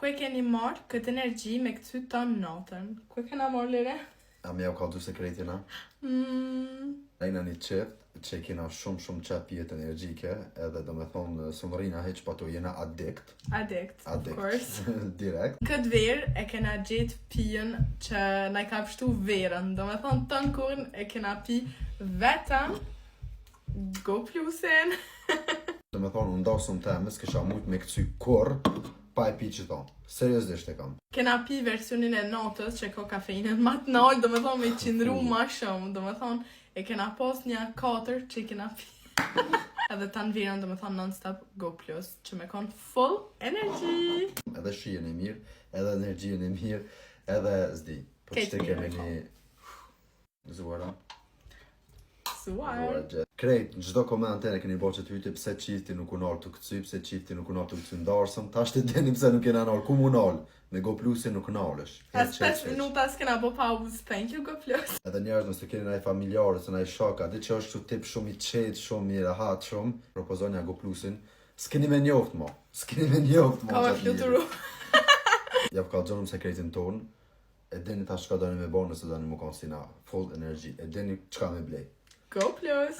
Ku e keni marrë këtë energji me këty tonë natën? Ku e kena marrë lere? A me jau ka du sekretina? Rejna një qift që kena shumë qep pjetë energjike edhe do me thonë së më rina heq pa to jena addict. Of course. Direkt. Këtë verë e kena gjetë pijen që na ka pështu verën. Do me thonë tonë kurën e kena pi vetëm Go Plusin. Do me thonë ndasëm temës kisha mujt me këcy kur pa e pi që thonë. Seriosisht e kam. Kena pi versionin e natës që ka kafeinën matinal, do me thonë me qindru ma shumë. Do me thonë e kena pas një 4 që i kena pi. Edhe ta në verën do me thonë non-stop Go Plus që me konë full energy. Edhe shijen e mirë, edhe energjien e mirë, edhe zdi. Po që të kemi një... Zuara. Suar. Krejt, në gjdo komentare keni bo që të hyti pse qifti nuk unal të këcy, pse qifti nuk unal të këcy ndarësëm, ta shtë të deni pse nuk jena nal, ku mu nal, me Go Plusin nuk nalësh. As 5 minuta s'kena bo pauzë, thank you Go Plus. Edhe njerëz nëse keni naj familjarë, se naj shaka, di që është tip shumë i qetë, shumë i rahat shumë, propozonja Go Plusin, s'keni me njoft mo, Ka me fluturu. Jap ka gjënëm sekretin tonë, e deni ta shka doni me bo nëse doni mu konë sina full energy, e deni qka me blej. Go Plus.